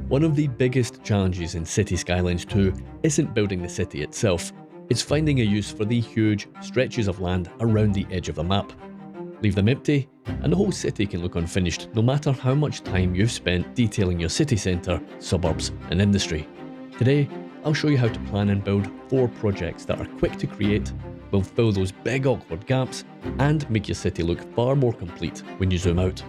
One of the biggest challenges in Cities Skylines 2 isn't building the city itself, it's finding a use for the huge stretches of land around the edge of the map. Leave them empty, and the whole city can look unfinished no matter how much time you've spent detailing your city centre, suburbs and industry. Today, I'll show you how to plan and build 4 projects that are quick to create, will fill those big awkward gaps, and make your city look far more complete when you zoom out.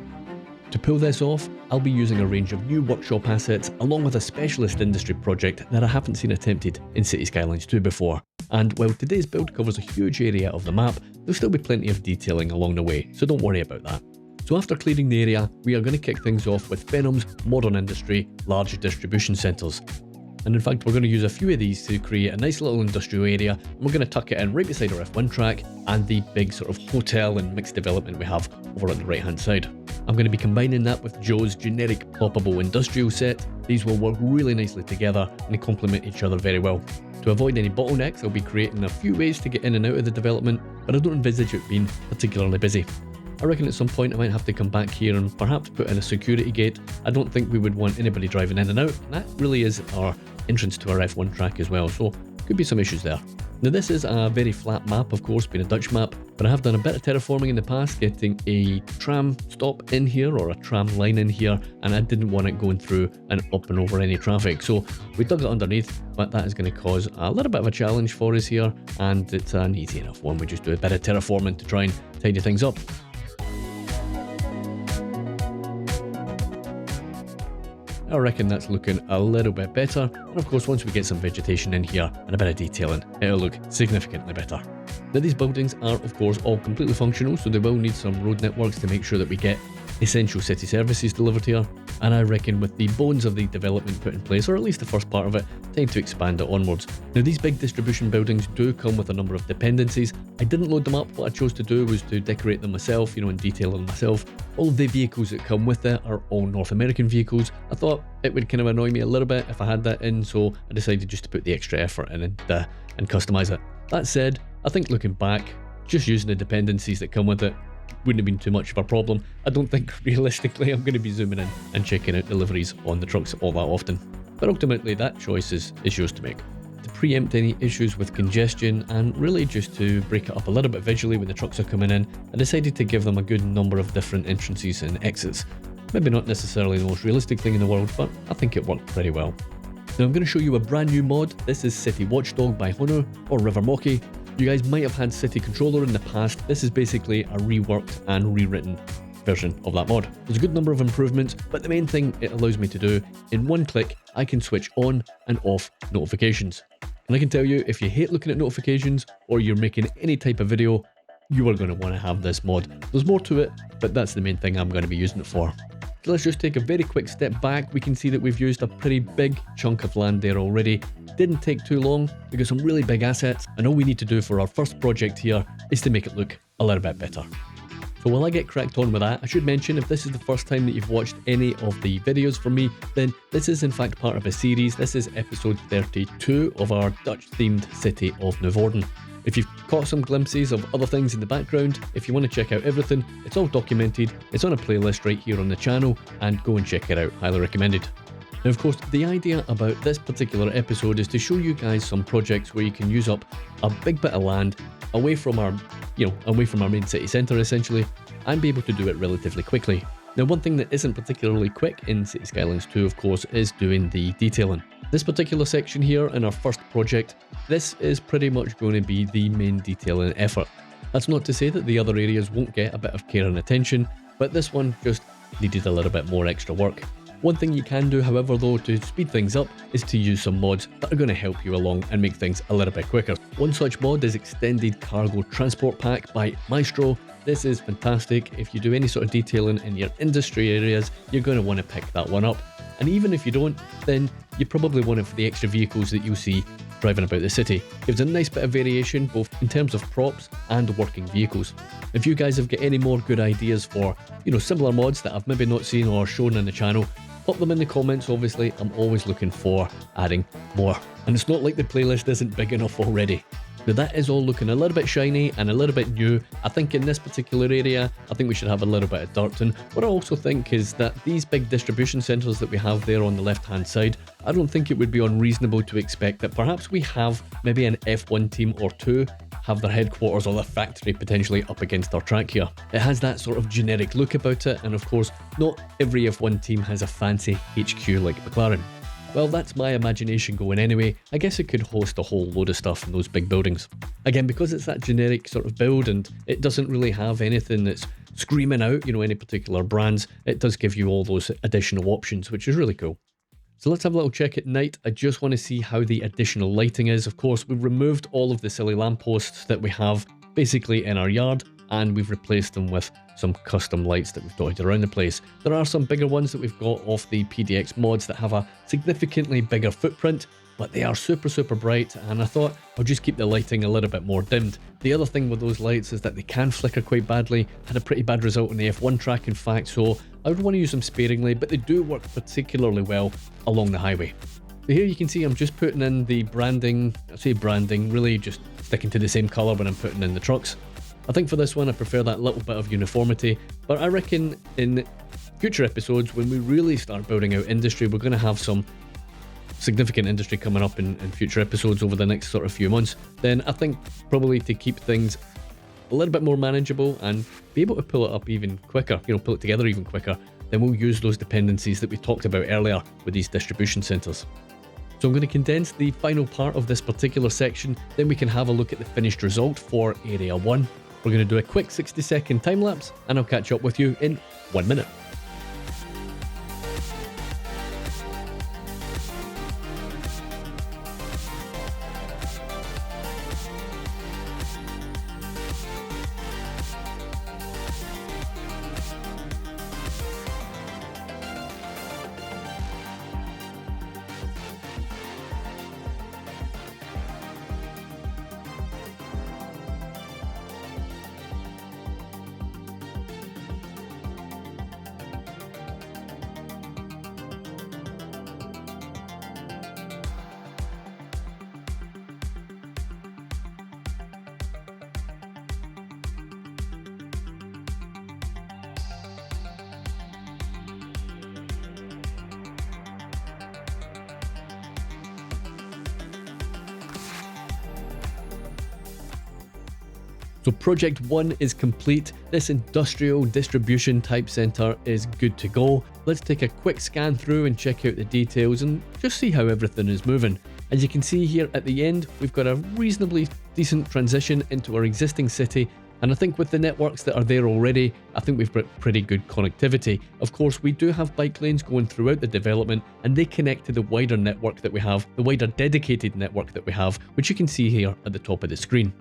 To pull this off, I'll be using a range of new workshop assets along with a specialist industry project that I haven't seen attempted in Cities Skylines 2 before. And while today's build covers a huge area of the map, there'll still be plenty of detailing along the way, so don't worry about that. So after clearing the area, we are going to kick things off with Venom's modern industry, large distribution centres. And in fact, we're going to use a few of these to create a nice little industrial area, and we're going to tuck it in right beside our F1 track and the big sort of hotel and mixed development we have over on the right hand side. I'm going to be combining that with Joe's generic ploppable industrial set. These will work really nicely together and they complement each other very well. To avoid any bottlenecks, I'll be creating a few ways to get in and out of the development, but I don't envisage it being particularly busy. I reckon at some point I might have to come back here and perhaps put in a security gate. I don't think we would want anybody driving in and out, and that really is our entrance to our F1 track as well, so could be some issues there. Now this is a very flat map, of course, being a Dutch map, but I have done a bit of terraforming in the past, getting a tram stop in here or a tram line in here, and I didn't want it going through and up and over any traffic, so we dug it underneath, but that is going to cause a little bit of a challenge for us here, and it's an easy enough one. We just do a bit of terraforming to try and tidy things up. I reckon that's looking a little bit better, and of course once we get some vegetation in here and a bit of detailing, it'll look significantly better. Now these buildings are of course all completely functional, so they will need some road networks to make sure that we get essential city services delivered here, and I reckon with the bones of the development put in place, or at least the first part of it, time to expand it onwards. Now these big distribution buildings do come with a number of dependencies. I didn't load them up. What I chose to do was to decorate them myself, and detail them myself. All of the vehicles that come with it are all North American vehicles. I thought it would kind of annoy me a little bit if I had that in, so I decided just to put the extra effort in and customize it. That said, I think looking back, just using the dependencies that come with it wouldn't have been too much of a problem. I don't think realistically I'm going to be zooming in and checking out deliveries on the trucks all that often. But ultimately that choice is yours to make. To preempt any issues with congestion and really just to break it up a little bit visually when the trucks are coming in, I decided to give them a good number of different entrances and exits. Maybe not necessarily the most realistic thing in the world, but I think it worked pretty well. Now I'm going to show you a brand new mod. This is City Watchdog by Honor or River Moki. You guys might have had City Controller in the past. This is basically a reworked and rewritten version of that mod. There's a good number of improvements, but the main thing it allows me to do, in one click, I can switch on and off notifications. And I can tell you, if you hate looking at notifications or you're making any type of video, you are going to want to have this mod. There's more to it, but that's the main thing I'm going to be using it for. So let's just take a very quick step back. We can see that we've used a pretty big chunk of land there already. Didn't take too long. We got some really big assets, and all we need to do for our first project here is to make it look a little bit better. So while I get cracked on with that, I should mention, if this is the first time that you've watched any of the videos from me, then this is in fact part of a series. This is episode 32 of our Dutch-themed city of Noevorden. If you've caught some glimpses of other things in the background, if you want to check out everything, it's all documented, it's on a playlist right here on the channel, and go and check it out, highly recommended. Now of course, the idea about this particular episode is to show you guys some projects where you can use up a big bit of land away from our main city centre essentially, and be able to do it relatively quickly. Now one thing that isn't particularly quick in Cities Skylines 2 of course is doing the detailing. This particular section here in our first project, this is pretty much going to be the main detailing effort. That's not to say that the other areas won't get a bit of care and attention, but this one just needed a little bit more extra work. One thing you can do, however, though, to speed things up is to use some mods that are going to help you along and make things a little bit quicker. One such mod is Extended Cargo Transport Pack by Maestro. This is fantastic. If you do any sort of detailing in your industry areas, you're going to want to pick that one up. And even if you don't, then you probably want it for the extra vehicles that you'll see driving about the city. Gives a nice bit of variation both in terms of props and working vehicles. If you guys have got any more good ideas for, similar mods that I've maybe not seen or shown on the channel, pop them in the comments. Obviously, I'm always looking for adding more. And it's not like the playlist isn't big enough already. Now that is all looking a little bit shiny and a little bit new. I think in this particular area, I think we should have a little bit of dirt. And what I also think is that these big distribution centres that we have there on the left hand side, I don't think it would be unreasonable to expect that perhaps we have maybe an F1 team or two have their headquarters or their factory potentially up against our track here. It has that sort of generic look about it, and of course, not every F1 team has a fancy HQ like McLaren. Well, that's my imagination going anyway. I guess it could host a whole load of stuff in those big buildings. Again, because it's that generic sort of build and it doesn't really have anything that's screaming out, any particular brands, it does give you all those additional options, which is really cool. So let's have a little check at night. I just want to see how the additional lighting is. Of course, we've removed all of the silly lampposts that we have basically in our yard, and we've replaced them with some custom lights that we've dotted around the place. There are some bigger ones that we've got off the PDX mods that have a significantly bigger footprint, but they are super bright, and I thought I'll just keep the lighting a little bit more dimmed. The other thing with those lights is that they can flicker quite badly. Had a pretty bad result on the F1 track in fact, so I would want to use them sparingly, but they do work particularly well along the highway. So here you can see I'm just putting in the branding. I say branding, really just sticking to the same colour when I'm putting in the trucks. I think for this one I prefer that little bit of uniformity, but I reckon in future episodes when we really start building out industry, we're going to have some significant industry coming up in future episodes over the next sort of few months, then I think probably to keep things a little bit more manageable and be able to pull it up even quicker, pull it together even quicker, then we'll use those dependencies that we talked about earlier with these distribution centres. So I'm going to condense the final part of this particular section, then we can have a look at the finished result for Area 1. We're going to do a quick 60-second time lapse, and I'll catch up with you in 1 minute. So Project 1 is complete. This industrial distribution type centre is good to go. Let's take a quick scan through and check out the details and just see how everything is moving. As you can see here at the end, we've got a reasonably decent transition into our existing city, and I think with the networks that are there already, I think we've got pretty good connectivity. Of course, we do have bike lanes going throughout the development, and they connect to the wider network that we have, the wider dedicated network that we have, which you can see here at the top of the screen.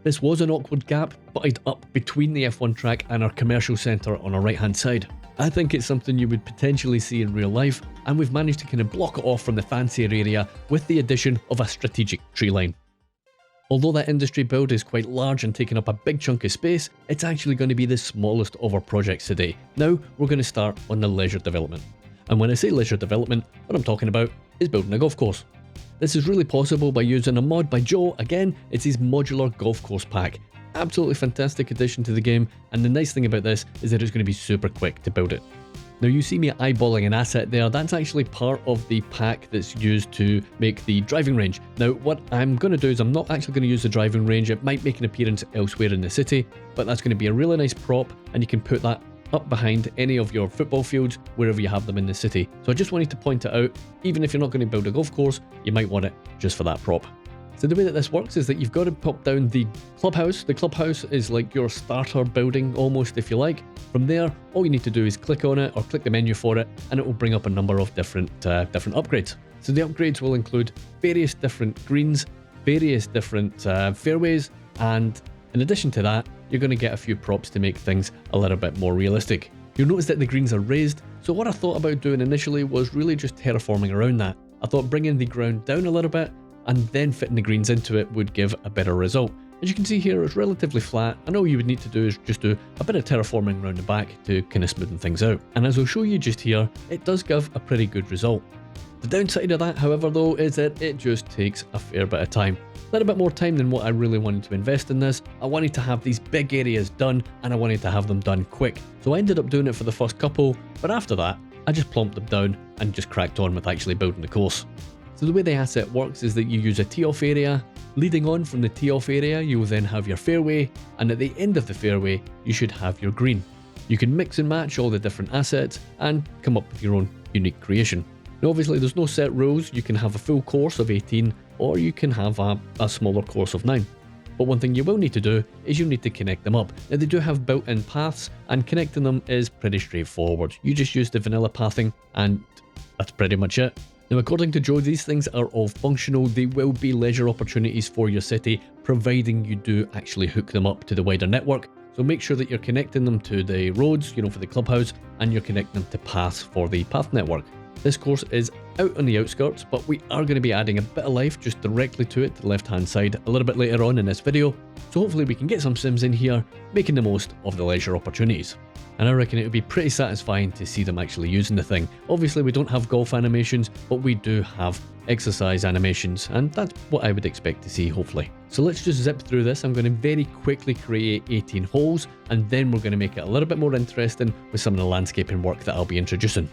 This was an awkward gap butted up between the F1 track and our commercial centre on our right hand side. I think it's something you would potentially see in real life, and we've managed to kind of block it off from the fancier area with the addition of a strategic tree line. Although that industry build is quite large and taking up a big chunk of space, it's actually going to be the smallest of our projects today. Now we're going to start on the leisure development. And when I say leisure development, what I'm talking about is building a golf course. This is really possible by using a mod by Joe. Again, it's his modular golf course pack. Absolutely fantastic addition to the game, and the nice thing about this is that it's going to be super quick to build it. Now you see me eyeballing an asset there, that's actually part of the pack that's used to make the driving range. Now what I'm going to do is I'm not actually going to use the driving range, it might make an appearance elsewhere in the city, but that's going to be a really nice prop, and you can put that up behind any of your football fields wherever you have them in the city. So I just wanted to point it out, even if you're not going to build a golf course, you might want it just for that prop. So the way that this works is that you've got to pop down the clubhouse. The clubhouse is like your starter building almost, if you like. From there, all you need to do is click on it or click the menu for it, and it will bring up a number of different upgrades. So the upgrades will include various different greens, various different fairways, and in addition to that, you're going to get a few props to make things a little bit more realistic. You'll notice that the greens are raised, so what I thought about doing initially was really just terraforming around that. I thought bringing the ground down a little bit and then fitting the greens into it would give a better result. As you can see here, it's relatively flat, and all you would need to do is just do a bit of terraforming around the back to kind of smoothen things out. And as I'll show you just here, it does give a pretty good result. The downside of that, however, though, is that it just takes a fair bit of time. a little bit more time than what I really wanted to invest in this. I wanted to have these big areas done, and I wanted to have them done quick. So I ended up doing it for the first couple, but after that, I just plonked them down and just cracked on with actually building the course. So the way the asset works is that you use a tee-off area. Leading on from the tee-off area, you will then have your fairway, and at the end of the fairway, you should have your green. You can mix and match all the different assets and come up with your own unique creation. Now obviously there's no set rules. You can have a full course of 18, or you can have a smaller course of 9. But one thing you will need to do is you need to connect them up. Now they do have built-in paths, and connecting them is pretty straightforward. You just use the vanilla pathing, and that's pretty much it. Now according to Joe, these things are all functional. They will be leisure opportunities for your city, providing you do actually hook them up to the wider network. So make sure that you're connecting them to the roads, for the clubhouse, and you're connecting them to paths for the path network. This course is out on the outskirts, but we are going to be adding a bit of life just directly to it, to the left-hand side, a little bit later on in this video. So hopefully we can get some sims in here, making the most of the leisure opportunities. And I reckon it would be pretty satisfying to see them actually using the thing. Obviously we don't have golf animations, but we do have exercise animations, and that's what I would expect to see, hopefully. So let's just zip through this. I'm going to very quickly create 18 holes, and then we're going to make it a little bit more interesting with some of the landscaping work that I'll be introducing.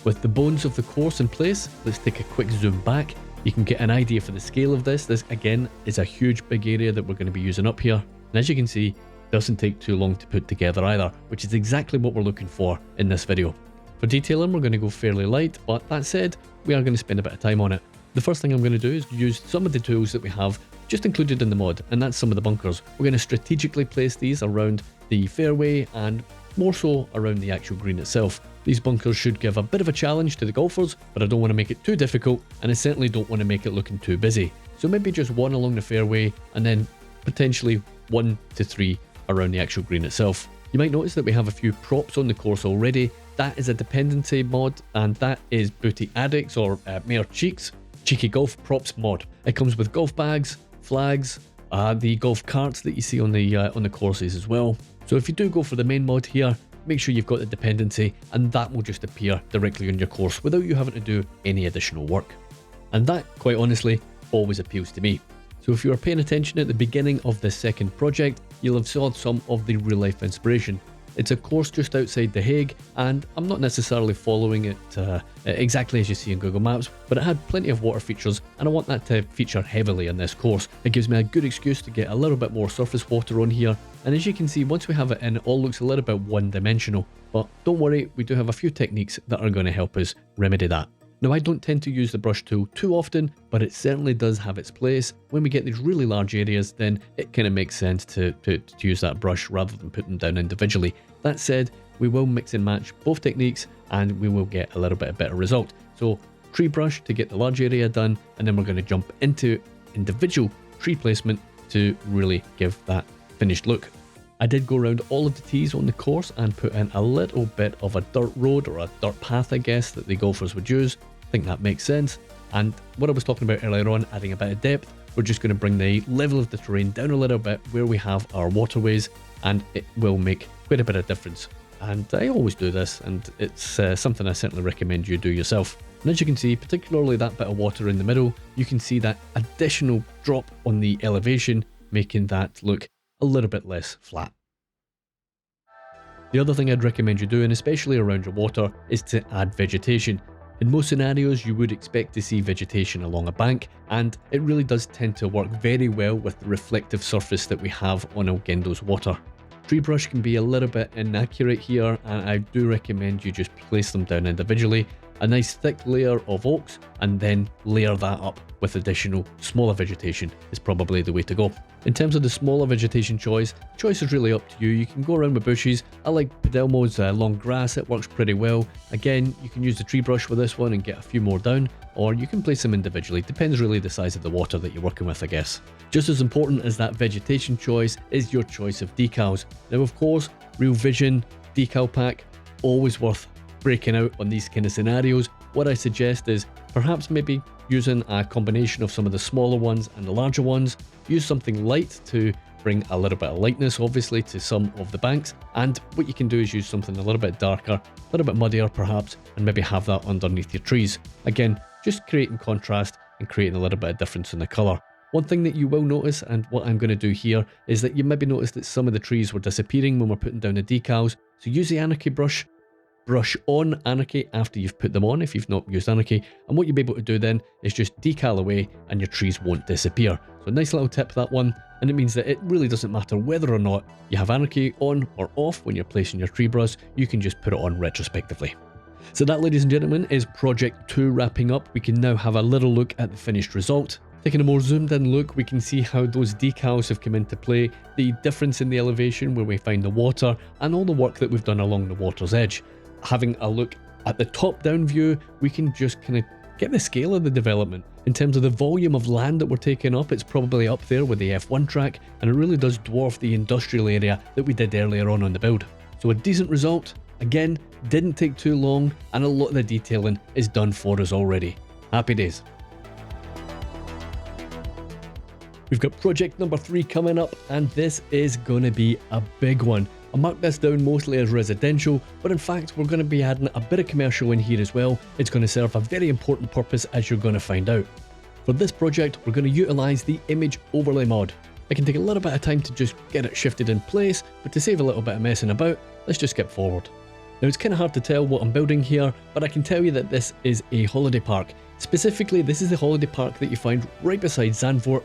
With the bones of the course in place, let's take a quick zoom back. You can get an idea for the scale of this. This again is a huge big area that we're going to be using up here. And as you can see, it doesn't take too long to put together either, which is exactly what we're looking for in this video. For detailing, we're going to go fairly light, but that said, we are going to spend a bit of time on it. The first thing I'm going to do is use some of the tools that we have just included in the mod, and that's some of the bunkers. We're going to strategically place these around the fairway and more so around the actual green itself. These bunkers should give a bit of a challenge to the golfers, but I don't want to make it too difficult, and I certainly don't want to make it looking too busy. So maybe just one along the fairway, and then potentially 1 to 3 around the actual green itself. You might notice that we have a few props on the course already. That is a dependency mod, and that is Booty Addicts or Mayor Cheeks Cheeky Golf Props mod. It comes with golf bags, flags, the golf carts that you see on the courses as well. So if you do go for the main mod here, make sure you've got the dependency, and that will just appear directly on your course without you having to do any additional work. And that, quite honestly, always appeals to me. So if you were paying attention at the beginning of this second project, you'll have saw some of the real life inspiration. It's a course just outside The Hague, and I'm not necessarily following it exactly as you see in Google Maps, but it had plenty of water features, and I want that to feature heavily in this course. It gives me a good excuse to get a little bit more surface water on here, and as you can see, once we have it in, it all looks a little bit one-dimensional. But don't worry, we do have a few techniques that are going to help us remedy that. Now, I don't tend to use the brush tool too often, but it certainly does have its place. When we get these really large areas, then it kind of makes sense to use that brush rather than put them down individually. That said, we will mix and match both techniques, and we will get a little bit of better result. So tree brush to get the large area done, and then we're going to jump into individual tree placement to really give that finished look. I did go around all of the tees on the course and put in a little bit of a dirt road, or a dirt path I guess, that the golfers would use. I think that makes sense. And what I was talking about earlier on, adding a bit of depth, we're just going to bring the level of the terrain down a little bit where we have our waterways, and it will make quite a bit of difference. And I always do this, and it's something I certainly recommend you do yourself. And as you can see, particularly that bit of water in the middle, you can see that additional drop on the elevation, making that look a little bit less flat. The other thing I'd recommend you doing, especially around your water, is to add vegetation. In most scenarios, you would expect to see vegetation along a bank, and it really does tend to work very well with the reflective surface that we have on Algendo's water. Tree brush can be a little bit inaccurate here, and I do recommend you just place them down individually. a nice thick layer of oaks and then layer that up with additional smaller vegetation is probably the way to go. In terms of the smaller vegetation choice is really up to you. You can go around with bushes. I like Pidelmo's long grass, it works pretty well. Again, you can use the tree brush with this one and get a few more down, or you can place them individually. Depends really the size of the water that you're working with, I guess. Just as important as that vegetation choice is your choice of decals. Now of course, Real Vision decal pack, always worth breaking out on these kind of scenarios. What I suggest is perhaps maybe using a combination of some of the smaller ones and the larger ones. Use something light to bring a little bit of lightness obviously to some of the banks, and what you can do is use something a little bit darker, a little bit muddier perhaps, and maybe have that underneath your trees. Again, just creating contrast and creating a little bit of difference in the colour. One thing that you will notice, and what I'm going to do here, is that you maybe notice that some of the trees were disappearing when we're putting down the decals. So use the Anarchy brush on Anarchy after you've put them on if you've not used Anarchy, and what you'll be able to do then is just decal away and your trees won't disappear. So a nice little tip, that one, and it means that it really doesn't matter whether or not you have Anarchy on or off when you're placing your tree brush, you can just put it on retrospectively. So that, ladies and gentlemen, is Project 2 wrapping up. We can now have a little look at the finished result. Taking a more zoomed in look, we can see how those decals have come into play, the difference in the elevation where we find the water, and all the work that we've done along the water's edge. Having a look at the top-down view, we can just kind of get the scale of the development. In terms of the volume of land that we're taking up, it's probably up there with the F1 track, and it really does dwarf the industrial area that we did earlier on the build. So a decent result, again, didn't take too long, and a lot of the detailing is done for us already. Happy days. We've got project number 3 coming up, and this is going to be a big one. I marked this down mostly as residential, but in fact we're going to be adding a bit of commercial in here as well. It's going to serve a very important purpose, as you're going to find out. For this project, we're going to utilise the image overlay mod. It can take a little bit of time to just get it shifted in place, but to save a little bit of messing about, let's just skip forward. Now it's kind of hard to tell what I'm building here, but I can tell you that this is a holiday park. Specifically, this is the holiday park that you find right beside Zandvoort,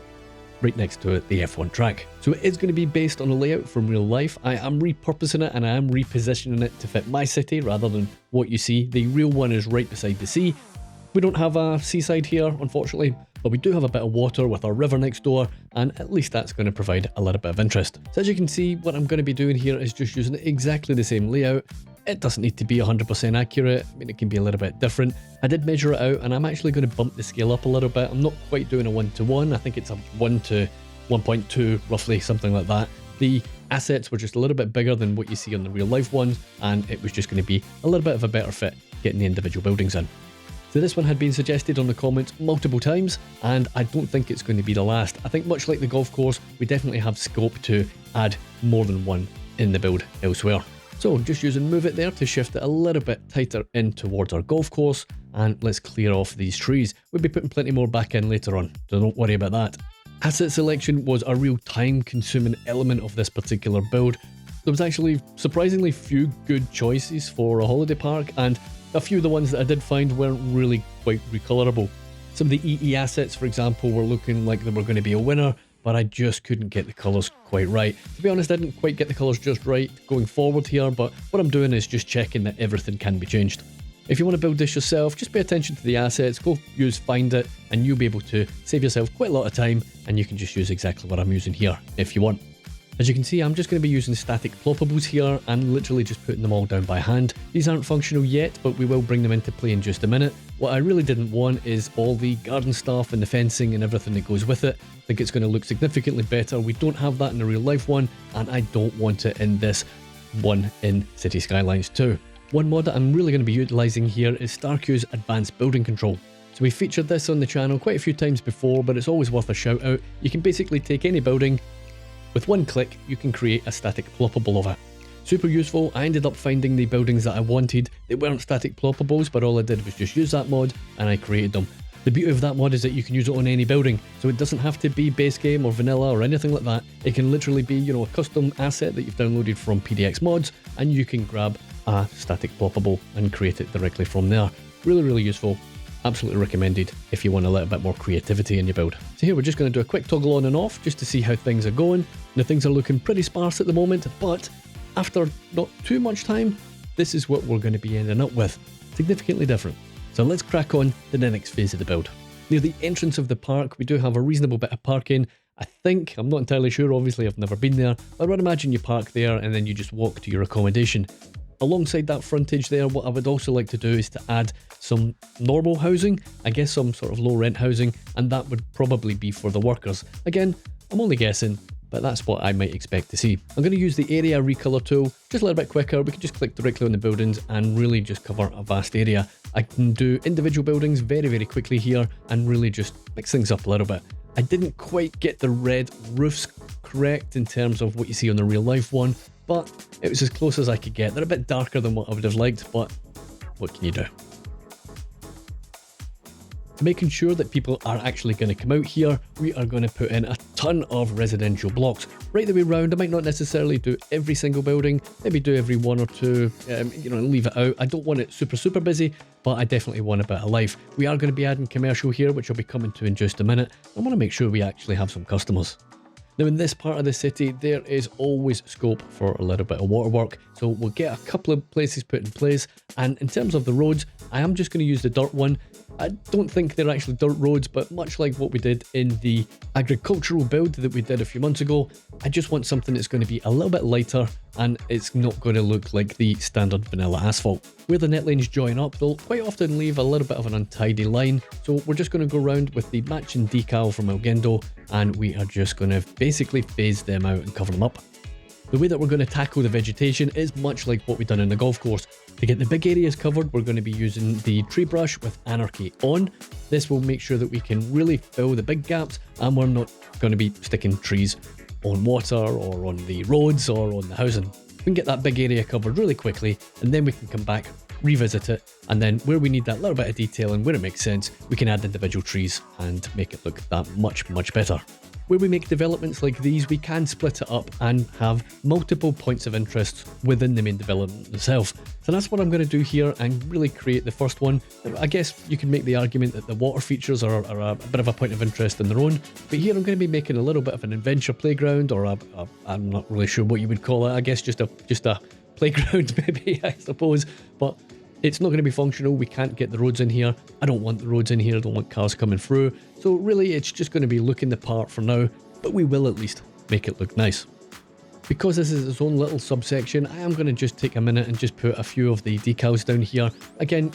right next to it, the F1 track. So it is going to be based on a layout from real life. I am repurposing it and I am repositioning it to fit my city rather than what you see. The real one is right beside the sea. We don't have a seaside here, unfortunately, but we do have a bit of water with our river next door, and at least that's going to provide a little bit of interest. So as you can see, what I'm going to be doing here is just using exactly the same layout. It doesn't need to be 100% accurate. I mean, it can be a little bit different. I did measure it out, and I'm actually going to bump the scale up a little bit. I'm not quite doing a 1:1. I think it's a 1 to 1.2, roughly, something like that. The assets were just a little bit bigger than what you see on the real life ones, and it was just going to be a little bit of a better fit getting the individual buildings in. So this one had been suggested on the comments multiple times, and I don't think it's going to be the last. I think much like the golf course, we definitely have scope to add more than one in the build elsewhere. So just using Move It there to shift it a little bit tighter in towards our golf course, and let's clear off these trees. We'll be putting plenty more back in later on, so don't worry about that. Asset selection was a real time consuming element of this particular build. There was actually surprisingly few good choices for a holiday park, and a few of the ones that I did find weren't really quite recolorable. Some of the EE assets, for example, were looking like they were going to be a winner, but I just couldn't get the colours quite right. To be honest, I didn't quite get the colours just right going forward here, but what I'm doing is just checking that everything can be changed. If you want to build this yourself, just pay attention to the assets, go use Find It, and you'll be able to save yourself quite a lot of time, and you can just use exactly what I'm using here if you want. As you can see, I'm just going to be using static ploppables here and literally just putting them all down by hand. These aren't functional yet, but we will bring them into play in just a minute. What I really didn't want is all the garden stuff and the fencing and everything that goes with it. I think it's going to look significantly better. We don't have that in the real life one, and I don't want it in this one in Cities Skylines 2. One mod that I'm really going to be utilising here is StarQ's Advanced Building Control. So we featured this on the channel quite a few times before, but it's always worth a shout out. You can basically take any building. With one click, you can create a static ploppable of it. Super useful. I ended up finding the buildings that I wanted. They weren't static ploppables, but all I did was just use that mod and I created them. The beauty of that mod is that you can use it on any building, so it doesn't have to be base game or vanilla or anything like that. It can literally be, a custom asset that you've downloaded from PDX mods, and you can grab a static ploppable and create it directly from there. Really, really useful. Absolutely recommended if you want a little bit more creativity in your build. So here we're just going to do a quick toggle on and off just to see how things are going. Now things are looking pretty sparse at the moment, but after not too much time, this is what we're going to be ending up with. Significantly different. So let's crack on to the next phase of the build. Near the entrance of the park, we do have a reasonable bit of parking. I think, I'm not entirely sure, obviously I've never been there, but I would imagine you park there and then you just walk to your accommodation. Alongside that frontage there, what I would also like to do is to add some normal housing, I guess some sort of low rent housing, and that would probably be for the workers. Again, I'm only guessing, but that's what I might expect to see. I'm going to use the area recolor tool, just a little bit quicker. We can just click directly on the buildings and really just cover a vast area. I can do individual buildings very, very quickly here and really just mix things up a little bit. I didn't quite get the red roofs correct in terms of what you see on the real life one, but it was as close as I could get. They're a bit darker than what I would have liked, but what can you do? Making sure that people are actually going to come out here, we are going to put in a ton of residential blocks right the way around. I might not necessarily do every single building, maybe do every one or two, leave it out. I don't want it super busy, but I definitely want a bit of life. We are going to be adding commercial here, which I'll be coming to in just a minute. I want to make sure we actually have some customers. Now in this part of the city, there is always scope for a little bit of waterwork, so we'll get a couple of places put in place. And in terms of the roads, I am just going to use the dirt one. I don't think they're actually dirt roads, but much like what we did in the agricultural build that we did a few months ago, I just want something that's going to be a little bit lighter and it's not going to look like the standard vanilla asphalt. Where the net lanes join up, they'll quite often leave a little bit of an untidy line, so we're just going to go around with the matching decal from Elgendo and we are just going to basically phase them out and cover them up. The way that we're going to tackle the vegetation is much like what we've done in the golf course. To get the big areas covered, we're going to be using the tree brush with Anarchy on. This will make sure that we can really fill the big gaps and we're not going to be sticking trees on water or on the roads or on the housing. We can get that big area covered really quickly and then we can come back, revisit it, and then where we need that little bit of detail and where it makes sense, we can add individual trees and make it look that much better. Where we make developments like these, we can split it up and have multiple points of interest within the main development itself. So that's what I'm going to do here and really create the first one. I guess you can make the argument that the water features are a bit of a point of interest in their own, but here I'm going to be making a little bit of an adventure playground, or I'm not really sure what you would call it. I guess just a playground maybe, I suppose, but it's not going to be functional. We can't get the roads in here. I don't want the roads in here. I don't want cars coming through. So really, it's just going to be looking the part for now, but we will at least make it look nice. Because this is its own little subsection, I am going to just take a minute and just put a few of the decals down here. Again,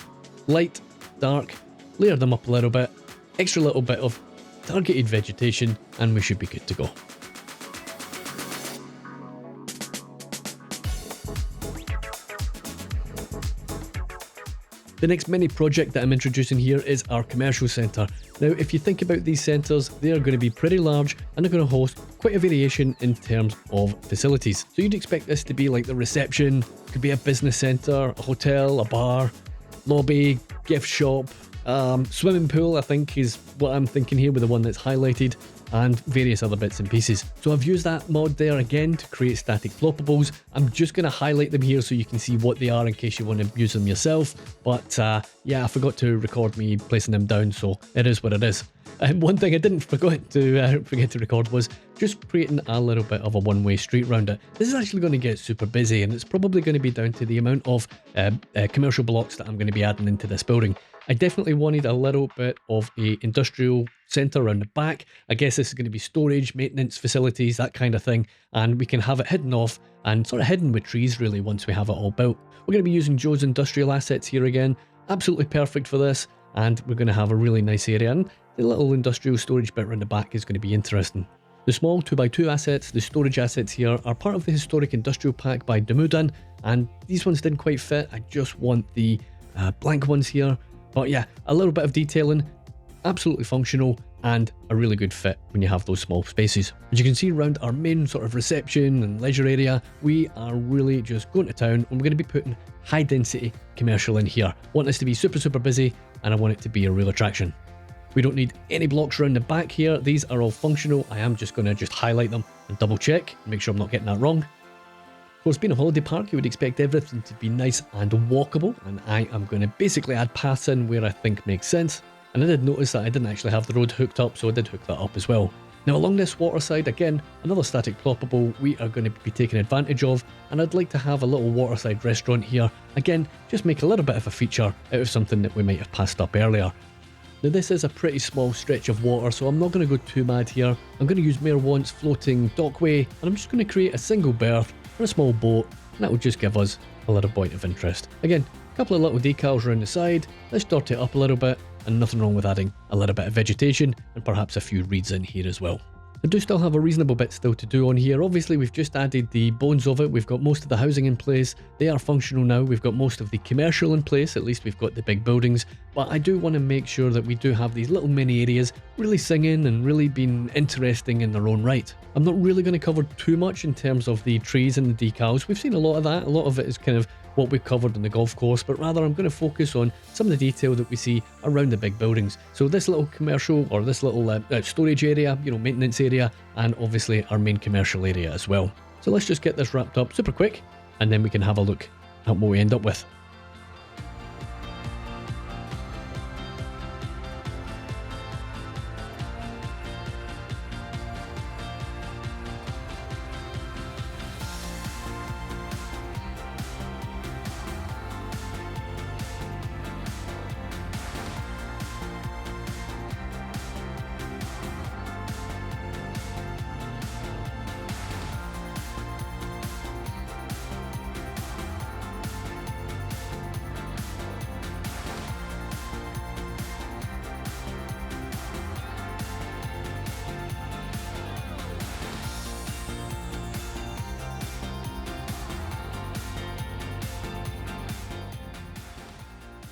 light, dark, layer them up a little bit, extra little bit of targeted vegetation, and we should be good to go. The next mini project that I'm introducing here is our commercial centre. Now, if you think about these centres, they are going to be pretty large and they're going to host quite a variation in terms of facilities. So you'd expect this to be like the reception, could be a business centre, a hotel, a bar, lobby, gift shop, swimming pool, I think is what I'm thinking here with the one that's highlighted, and various other bits and pieces. So I've used that mod there again to create static floppables. I'm just going to highlight them here so you can see what they are in case you want to use them yourself. But yeah, I forgot to record me placing them down, so it is what it is. One thing I didn't forget to record was just creating a little bit of a one-way street around it. This is actually going to get super busy and it's probably going to be down to the amount of commercial blocks that I'm going to be adding into this building. I definitely wanted a little bit of a industrial centre around the back. I guess this is going to be storage, maintenance facilities, that kind of thing, and we can have it hidden off and sort of hidden with trees really once we have it all built. We're going to be using Joe's industrial assets here again, absolutely perfect for this, and we're going to have a really nice area, and the little industrial storage bit around the back is going to be interesting. The small 2x2 assets, the storage assets here, are part of the historic industrial pack by Noevorden, and these ones didn't quite fit. I just want the blank ones here. But yeah, a little bit of detailing, absolutely functional, and a really good fit when you have those small spaces. As you can see around our main sort of reception and leisure area, we are really just going to town, and we're going to be putting high density commercial in here. I want this to be super busy, and I want it to be a real attraction. We don't need any blocks around the back here. These are all functional. I am just going to highlight them and double check, make sure I'm not getting that wrong. Of course, being a holiday park, you would expect everything to be nice and walkable, and I am going to basically add paths in where I think makes sense. And I did notice that I didn't actually have the road hooked up, so I did hook that up as well. Now along this water side, again, another static ploppable we are going to be taking advantage of, and I'd like to have a little waterside restaurant here. Again, just make a little bit of a feature out of something that we might have passed up earlier. Now this is a pretty small stretch of water, so I'm not going to go too mad here. I'm going to use Mayor Want's floating dockway, and I'm just going to create a single berth for a small boat, and that will just give us a little point of interest. Again, a couple of little decals around the side, let's dot it up a little bit, and nothing wrong with adding a little bit of vegetation and perhaps a few reeds in here as well. I do still have a reasonable bit still to do on here. Obviously we've just added the bones of it, we've got most of the housing in place, they are functional now, we've got most of the commercial in place, at least we've got the big buildings, but I do want to make sure that we do have these little mini areas really singing and really being interesting in their own right. I'm not really going to cover too much in terms of the trees and the decals. We've seen a lot of that, a lot of it is kind of what we've covered on the golf course, but rather I'm going to focus on some of the detail that we see around the big buildings. So this little commercial or this little storage area, maintenance area, and obviously our main commercial area as well. So let's just get this wrapped up super quick, and then we can have a look at what we end up with.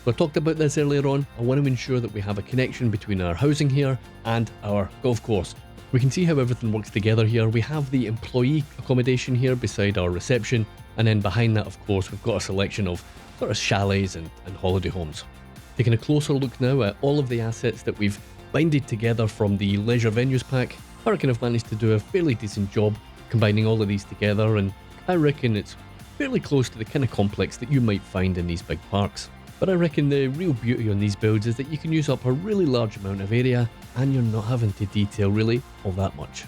So I talked about this earlier on. I want to ensure that we have a connection between our housing here and our golf course. We can see how everything works together here. We have the employee accommodation here beside our reception, and then behind that, of course, we've got a selection of sort of chalets and holiday homes. Taking a closer look now at all of the assets that we've binded together from the leisure venues pack, Hurricane have managed to do a fairly decent job combining all of these together, and I reckon it's fairly close to the kind of complex that you might find in these big parks. But I reckon the real beauty on these builds is that you can use up a really large amount of area and you're not having to detail really all that much.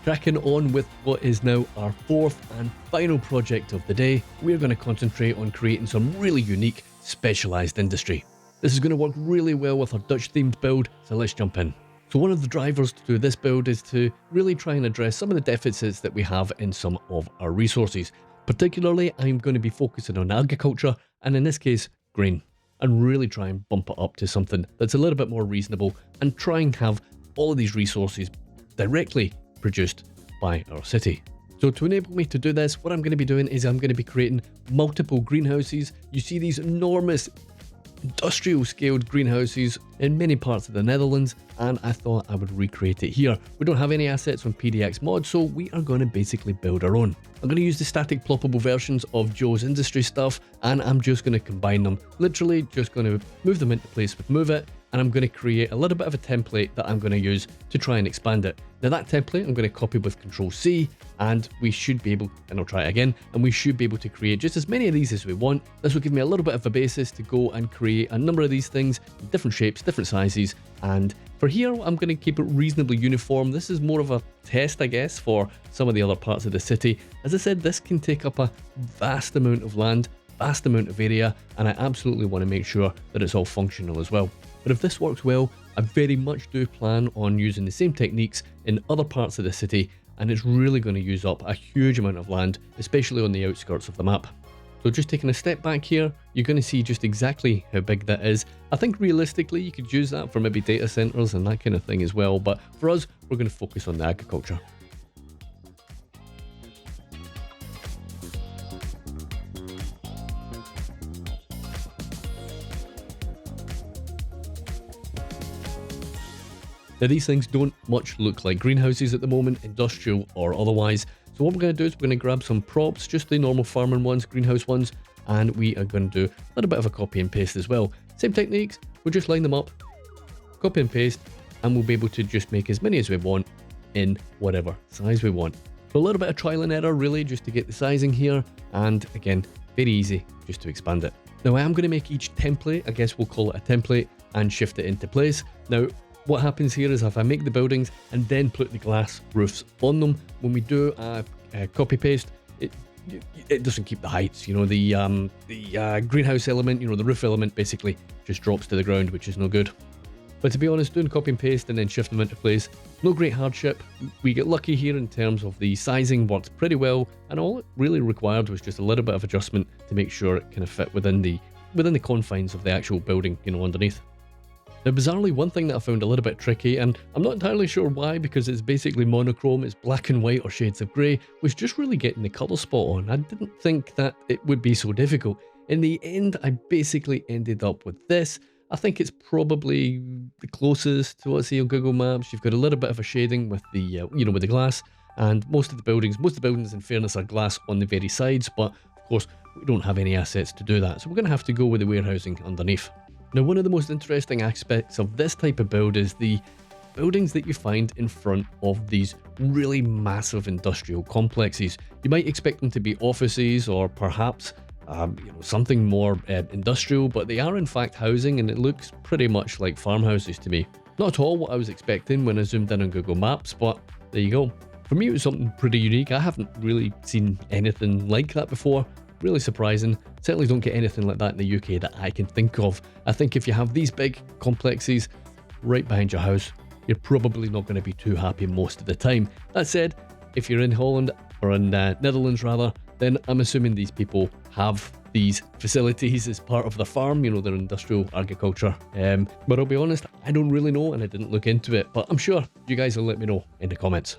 Cracking on with what is now our fourth and final project of the day, we're going to concentrate on creating some really unique, specialised industry. This is going to work really well with our Dutch themed build, so let's jump in. So one of the drivers to do this build is to really try and address some of the deficits that we have in some of our resources. Particularly, I'm going to be focusing on agriculture, and in this case, grain, and really try and bump it up to something that's a little bit more reasonable and try and have all of these resources directly produced by our city. So to enable me to do this, what I'm going to be doing is I'm going to be creating multiple greenhouses. You see these enormous industrial scaled greenhouses in many parts of the Netherlands, and I thought I would recreate it here. We don't have any assets from PDX Mod, so we are going to basically build our own. I'm going to use the static ploppable versions of Joe's industry stuff, and I'm just going to combine them. Literally just going to move them into place with Move It, and I'm going to create a little bit of a template that I'm going to use to try and expand it. Now that template I'm going to copy with Control C, and we should be able, and I'll try it again, and we should be able to create just as many of these as we want. This will give me a little bit of a basis to go and create a number of these things, different shapes, different sizes, and for here I'm going to keep it reasonably uniform. This is more of a test, I guess, for some of the other parts of the city. As I said, this can take up a vast amount of land, vast amount of area, and I absolutely want to make sure that it's all functional as well. But if this works well, I very much do plan on using the same techniques in other parts of the city, and it's really going to use up a huge amount of land, especially on the outskirts of the map. So just taking a step back here, you're going to see just exactly how big that is. I think realistically you could use that for maybe data centers and that kind of thing as well, but for us, we're going to focus on the agriculture. Now these things don't much look like greenhouses at the moment, industrial or otherwise. So what we're going to do is we're going to grab some props, just the normal farming ones, greenhouse ones, and we are going to do a little bit of a copy and paste as well. Same techniques, we'll just line them up, copy and paste, and we'll be able to just make as many as we want in whatever size we want. So a little bit of trial and error really just to get the sizing here, and again, very easy just to expand it. Now I am going to make each template, I guess we'll call it a template, and shift it into place. Now, what happens here is if I make the buildings and then put the glass roofs on them, when we do a copy paste, it doesn't keep the heights. The greenhouse element, the roof element basically just drops to the ground, which is no good. But to be honest, doing copy and paste and then shift them into place, no great hardship. We get lucky here in terms of the sizing worked pretty well, and all it really required was just a little bit of adjustment to make sure it kind of fit within the confines of the actual building, underneath. Now, bizarrely, one thing that I found a little bit tricky, and I'm not entirely sure why, because it's basically monochrome, it's black and white or shades of grey, was just really getting the colour spot on. I didn't think that it would be so difficult. In the end, I basically ended up with this. I think it's probably the closest to what I see on Google Maps. You've got a little bit of a shading with the, with the glass, and most of the buildings, in fairness, are glass on the very sides, but of course, we don't have any assets to do that, so we're going to have to go with the warehousing underneath. Now, one of the most interesting aspects of this type of build is the buildings that you find in front of these really massive industrial complexes. You might expect them to be offices or perhaps something more industrial, but they are in fact housing, and it looks pretty much like farmhouses to me. Not at all what I was expecting when I zoomed in on Google Maps, but there you go. For me, it was something pretty unique. I haven't really seen anything like that before. Really surprising. Certainly don't get anything like that in the UK that I can think of. I think if you have these big complexes right behind your house, you're probably not going to be too happy most of the time. That said, if you're in Holland, or in Netherlands rather, then I'm assuming these people have these facilities as part of their farm, their industrial agriculture. But I'll be honest, I don't really know, and I didn't look into it, but I'm sure you guys will let me know in the comments.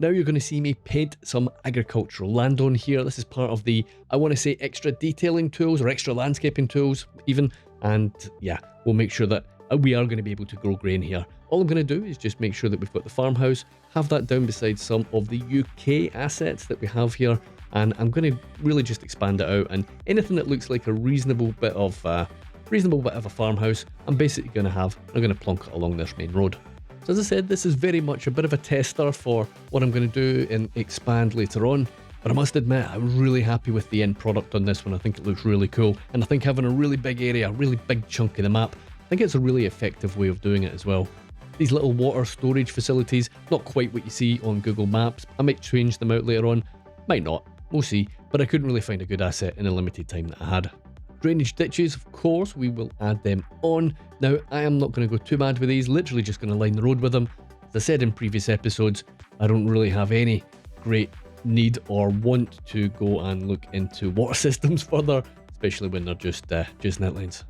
Now you're going to see me paint some agricultural land on here. This is part of the, I want to say, extra detailing tools or extra landscaping tools even. And yeah, we'll make sure that we are going to be able to grow grain here. All I'm going to do is just make sure that we've got the farmhouse, have that down beside some of the UK assets that we have here. And I'm going to really just expand it out, and anything that looks like a reasonable bit of a farmhouse, I'm basically going to plonk it along this main road. So as I said, this is very much a bit of a tester for what I'm going to do and expand later on. But I must admit, I'm really happy with the end product on this one. I think it looks really cool. And I think having a really big area, a really big chunk of the map, I think it's a really effective way of doing it as well. These little water storage facilities, not quite what you see on Google Maps. I might change them out later on. Might not. We'll see. But I couldn't really find a good asset in the limited time that I had. Drainage ditches, of course, we will add them on. Now, I am not going to go too mad with these, literally just going to line the road with them. As I said in previous episodes, I don't really have any great need or want to go and look into water systems further, especially when they're just net lines.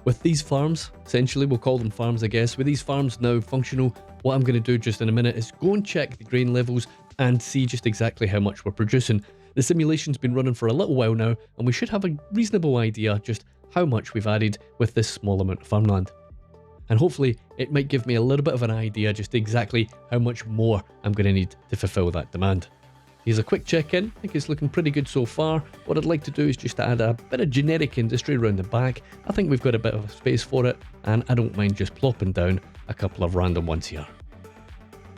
With these farms, essentially, we'll call them farms, I guess. With these farms now functional, what I'm going to do just in a minute is go and check the grain levels and see just exactly how much we're producing. The simulation's been running for a little while now, and we should have a reasonable idea just how much we've added with this small amount of farmland. And hopefully, it might give me a little bit of an idea just exactly how much more I'm going to need to fulfill that demand. Here's a quick check-in. I think it's looking pretty good so far. What I'd like to do is just add a bit of generic industry around the back. I think we've got a bit of space for it, and I don't mind just plopping down a couple of random ones here.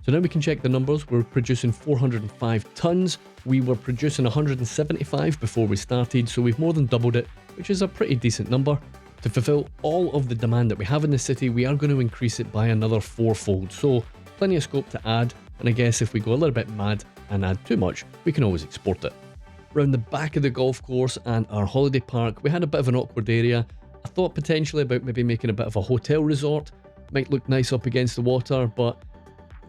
So now we can check the numbers. We're producing 405 tons. We were producing 175 before we started, so we've more than doubled it, which is a pretty decent number. To fulfill all of the demand that we have in the city, we are going to increase it by another fourfold. So plenty of scope to add, and I guess if we go a little bit mad and add too much, we can always export it. Around the back of the golf course and our holiday park, we had a bit of an awkward area. I thought potentially about maybe making a bit of a hotel resort. Might look nice up against the water, but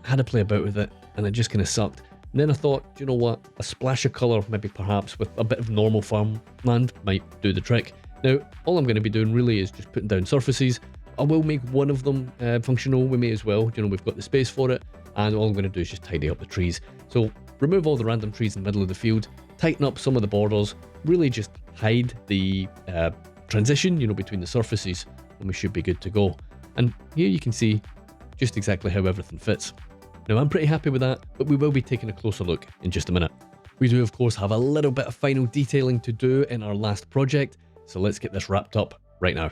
I had to play about with it, and it just kind of sucked. And then I thought, you know what, a splash of colour, maybe perhaps with a bit of normal farmland, might do the trick. Now, all I'm going to be doing really is just putting down surfaces. I will make one of them functional. We may as well, we've got the space for it, and all I'm going to do is just tidy up the trees. So remove all the random trees in the middle of the field, tighten up some of the borders, really just hide the transition, between the surfaces, and we should be good to go. And here you can see just exactly how everything fits. Now, I'm pretty happy with that, but we will be taking a closer look in just a minute. We do, of course, have a little bit of final detailing to do in our last project, so let's get this wrapped up right now.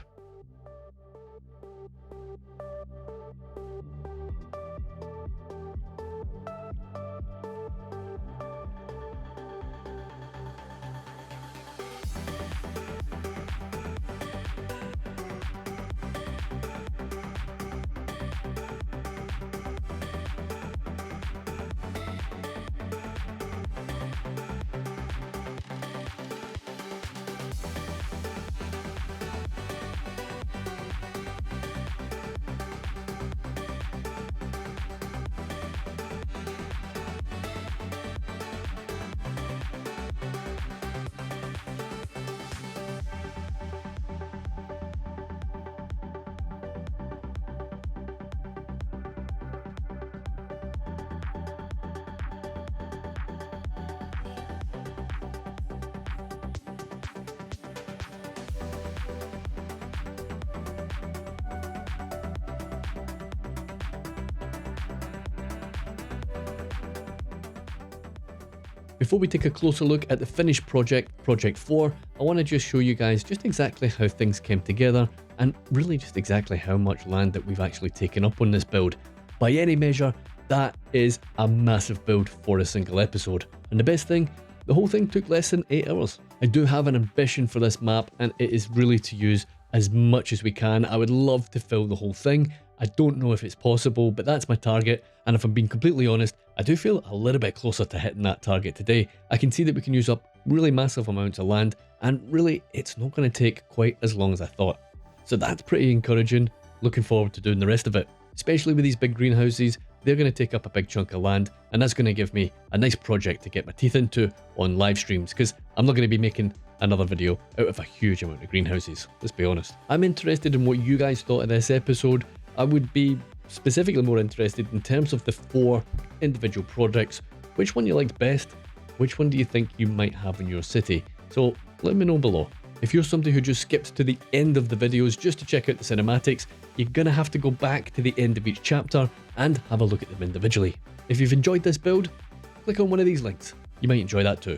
Before we take a closer look at the finished project, Project 4, I want to just show you guys just exactly how things came together and really just exactly how much land that we've actually taken up on this build. By any measure, that is a massive build for a single episode. And the best thing, the whole thing took less than 8 hours. I do have an ambition for this map, and it is really to use as much as we can. I would love to fill the whole thing. I don't know if it's possible, but that's my target. And if I'm being completely honest, I do feel a little bit closer to hitting that target today. I can see that we can use up really massive amounts of land, and really it's not going to take quite as long as I thought. So that's pretty encouraging. Looking forward to doing the rest of it. Especially with these big greenhouses, they're going to take up a big chunk of land, and that's going to give me a nice project to get my teeth into on live streams, because I'm not going to be making another video out of a huge amount of greenhouses, let's be honest. I'm interested in what you guys thought of this episode. I would be specifically more interested in terms of the 4 individual projects. Which one you liked best? Which one do you think you might have in your city? So let me know below. If you're somebody who just skips to the end of the videos just to check out the cinematics, you're going to have to go back to the end of each chapter and have a look at them individually. If you've enjoyed this build, click on one of these links. You might enjoy that too.